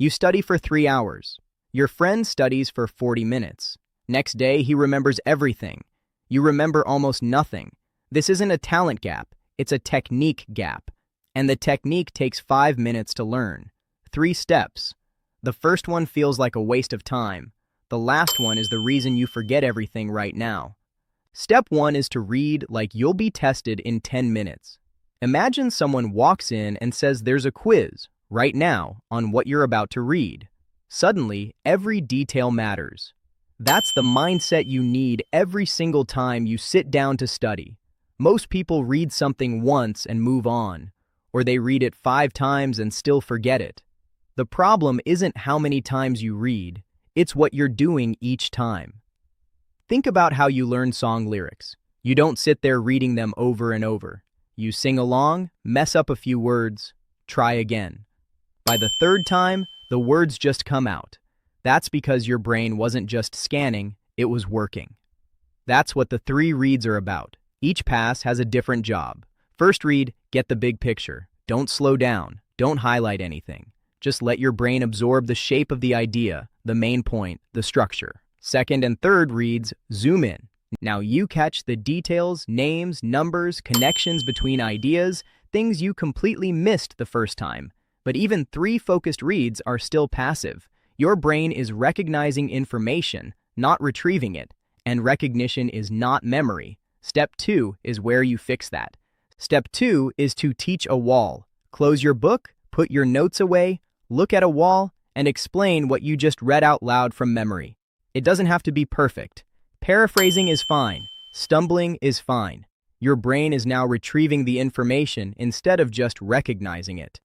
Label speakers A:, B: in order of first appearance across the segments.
A: You study for 3 hours. Your friend studies for 40 minutes. Next day, he remembers everything. You remember almost nothing. This isn't a talent gap, it's a technique gap. And the technique takes 5 minutes to learn. 3 steps. The first one feels like a waste of time. The last one is the reason you forget everything right now. Step 1 is to read like you'll be tested in 10 minutes. Imagine someone walks in and says there's a quiz, right now, on what you're about to read. Suddenly, every detail matters. That's the mindset you need every single time you sit down to study. Most people read something once and move on, or they read it 5 times and still forget it. The problem isn't how many times you read, it's what you're doing each time. Think about how you learn song lyrics. You don't sit there reading them over and over. You sing along, mess up a few words, try again. By the 3rd time, the words just come out. That's because your brain wasn't just scanning, it was working. That's what the 3 reads are about. Each pass has a different job. First read, get the big picture. Don't slow down. Don't highlight anything. Just let your brain absorb the shape of the idea, the main point, the structure. Second and third reads, zoom in. Now you catch the details, names, numbers, connections between ideas, things you completely missed the first time. But even 3 focused reads are still passive. Your brain is recognizing information, not retrieving it, and recognition is not memory. Step 2 is where you fix that. Step 2 is to teach a wall. Close your book, put your notes away, look at a wall, and explain what you just read out loud from memory. It doesn't have to be perfect. Paraphrasing is fine. Stumbling is fine. Your brain is now retrieving the information instead of just recognizing it.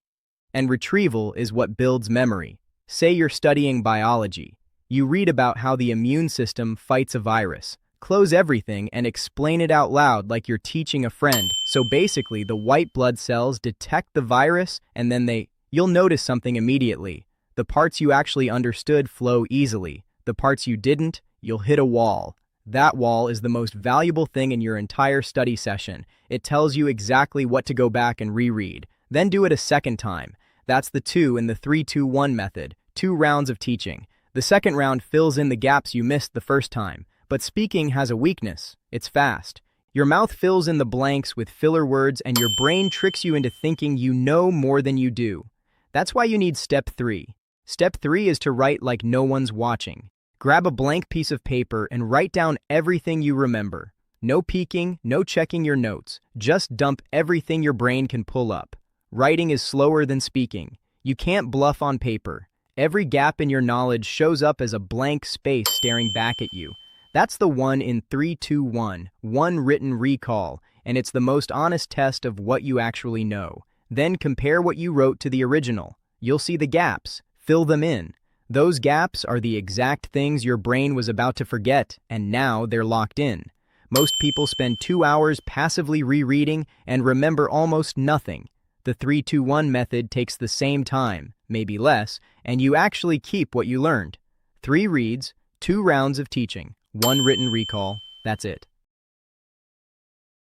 A: And retrieval is what builds memory. Say you're studying biology. You read about how the immune system fights a virus. Close everything and explain it out loud like you're teaching a friend. So basically, the white blood cells detect the virus and then you'll notice something immediately. The parts you actually understood flow easily. The parts you didn't, you'll hit a wall. That wall is the most valuable thing in your entire study session. It tells you exactly what to go back and reread. Then do it a second time. That's the 2 in the 3-2-1 method, 2 rounds of teaching. The second round fills in the gaps you missed the first time. But speaking has a weakness. It's fast. Your mouth fills in the blanks with filler words and your brain tricks you into thinking you know more than you do. That's why you need step 3. Step 3 is to write like no one's watching. Grab a blank piece of paper and write down everything you remember. No peeking, no checking your notes. Just dump everything your brain can pull up. Writing is slower than speaking. You can't bluff on paper. Every gap in your knowledge shows up as a blank space staring back at you. That's the 1 in 3-2-1, 1 written recall, and it's the most honest test of what you actually know. Then compare what you wrote to the original. You'll see the gaps. Fill them in. Those gaps are the exact things your brain was about to forget, and now they're locked in. Most people spend 2 hours passively rereading and remember almost nothing. The 3-2-1 method takes the same time, maybe less, and you actually keep what you learned. 3 reads, 2 rounds of teaching, 1 written recall, that's it.